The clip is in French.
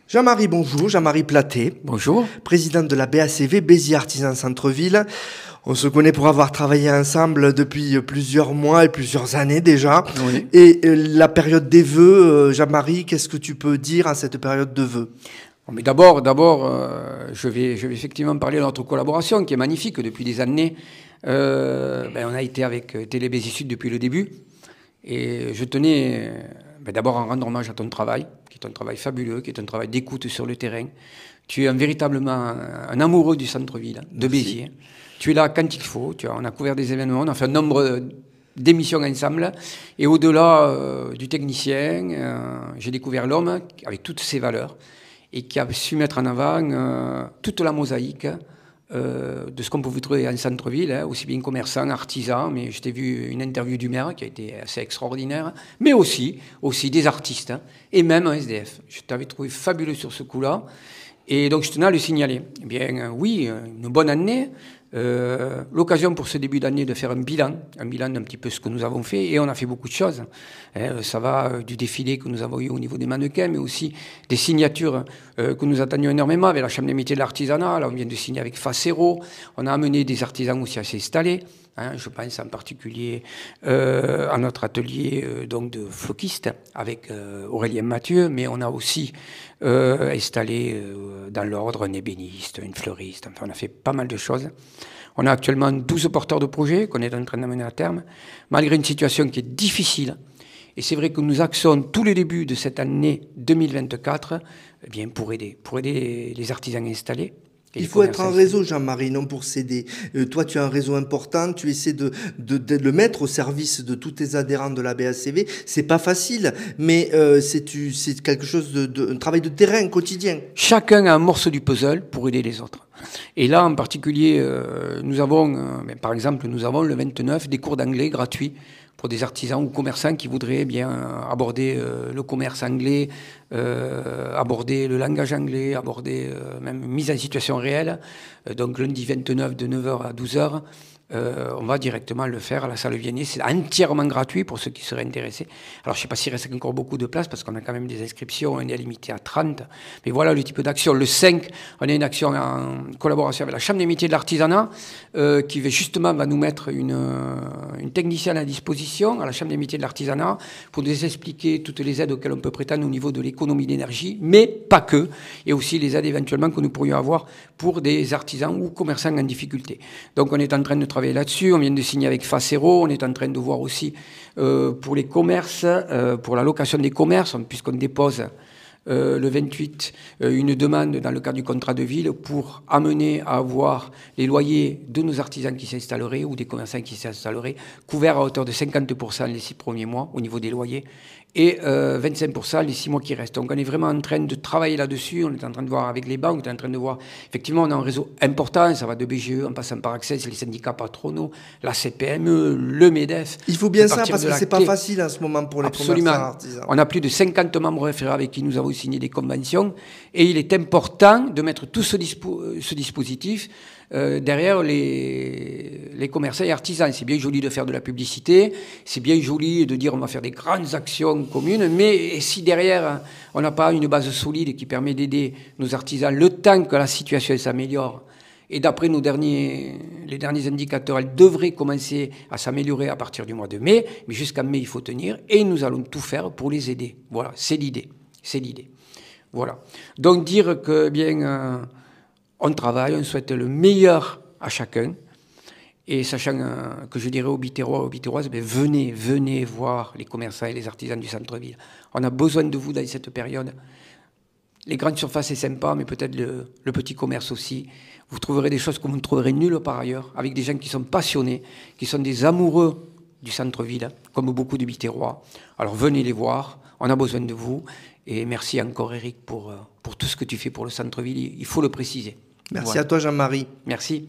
Jean-Marie, bonjour. Jean-Marie Platé. Bonjour. Président de la BACV, Béziers Artisan Centre-Ville. On se connaît pour avoir travaillé ensemble depuis plusieurs mois et plusieurs années déjà. Oui. Et la période des vœux, Jean-Marie, qu'est-ce que tu peux dire à cette période de vœux? Mais d'abord, je vais effectivement parler de notre collaboration qui est magnifique depuis des années. On a été avec Télé Béziers Sud depuis le début. Et je tenais d'abord à rendre hommage à ton travail, qui est un travail fabuleux, qui est un travail d'écoute sur le terrain. Tu es véritablement un amoureux du centre-ville, de Béziers. Tu es là quand il faut. On a couvert des événements, on a fait un nombre d'émissions ensemble. Et au-delà du technicien, j'ai découvert l'homme avec toutes ses valeurs et qui a su mettre en avant toute la mosaïque de ce qu'on pouvait trouver en centre-ville, aussi bien commerçants, artisans, mais je t'ai vu une interview du maire qui a été assez extraordinaire, mais aussi des artistes, et même un SDF. Je t'avais trouvé fabuleux sur ce coup-là, et donc je tenais à le signaler. Eh bien, oui, une bonne année, l'occasion pour ce début d'année de faire un bilan d'un petit peu ce que nous avons fait, et on a fait beaucoup de choses. Ça va du défilé que nous avons eu au niveau des mannequins, mais aussi des signatures que nous attendions énormément avec la Chambre des métiers de l'artisanat. Là, on vient de signer avec Facero. On a amené des artisans aussi à s'installer. Je pense en particulier à notre atelier donc de floquiste avec Aurélien Mathieu, mais on a aussi installé dans l'ordre un ébéniste, une fleuriste. Enfin, on a fait pas mal de choses. On a actuellement 12 porteurs de projets qu'on est en train d'amener à terme, malgré une situation qui est difficile. Et c'est vrai que nous axons tous les débuts de cette année 2024 pour aider les artisans installés. Il faut être en réseau, Jean-Marie, non pour céder. Toi, tu as un réseau important, tu essaies de le mettre au service de tous tes adhérents de la BACV. C'est pas facile, mais c'est quelque chose un travail de terrain quotidien. Chacun a un morceau du puzzle pour aider les autres. Et là, en particulier, nous avons le 29 des cours d'anglais gratuits pour des artisans ou commerçants qui voudraient bien aborder le commerce anglais, aborder le langage anglais, aborder même mise en situation réelle. Donc lundi 29 de 9h à 12h, on va directement le faire à la salle Viennet. C'est entièrement gratuit pour ceux qui seraient intéressés. Alors je ne sais pas s'il reste encore beaucoup de place parce qu'on a quand même des inscriptions, on est limité à 30. Mais voilà le type d'action. Le 5, on a une action en collaboration avec la Chambre des métiers de l'artisanat qui va nous mettre une technicienne à disposition à la Chambre des métiers de l'artisanat pour nous expliquer toutes les aides auxquelles on peut prétendre au niveau de l'économie d'énergie, mais pas que, et aussi les aides éventuellement que nous pourrions avoir pour des artisans ou commerçants en difficulté. Donc on est en train de travailler là-dessus, on vient de signer avec Facero, on est en train de voir aussi pour les commerces, pour la location des commerces, puisqu'on dépose le 28 une demande dans le cadre du contrat de ville pour amener à avoir les loyers de nos artisans qui s'installeraient ou des commerçants qui s'installeraient couverts à hauteur de 50% les 6 premiers mois au niveau des loyers et 25% les 6 mois qui restent. Donc on est vraiment en train de travailler là-dessus, on est en train de voir avec les banques, on est en train de voir, effectivement on a un réseau important, ça va de BGE en passant par Access, les syndicats patronaux, la CPME, le MEDEF. Il faut bien ça parce que c'est pas facile en ce moment pour les commerçants artisans. On a plus de 50 membres référents avec qui nous avons signé des conventions et il est important de mettre tout ce dispositif derrière les commerçants et artisans. C'est bien joli de faire de la publicité, c'est bien joli de dire on va faire des grandes actions communes, mais si derrière on n'a pas une base solide qui permet d'aider nos artisans le temps que la situation s'améliore, et d'après les derniers indicateurs, elle devrait commencer à s'améliorer à partir du mois de mai, mais jusqu'à mai il faut tenir, et nous allons tout faire pour les aider. Voilà, c'est l'idée. Voilà. Donc dire que on travaille, on souhaite le meilleur à chacun. Et sachant que je dirais aux Biterrois, aux Biterroises, venez voir les commerçants et les artisans du centre-ville. On a besoin de vous dans cette période. Les grandes surfaces, c'est sympa, mais peut-être le petit commerce aussi. Vous trouverez des choses que vous ne trouverez nulle part ailleurs, avec des gens qui sont passionnés, qui sont des amoureux du centre-ville, comme beaucoup de Biterrois. Alors venez les voir, on a besoin de vous. Et merci encore Eric pour tout ce que tu fais pour le centre-ville, il faut le préciser. Merci à toi Jean-Marie. Merci.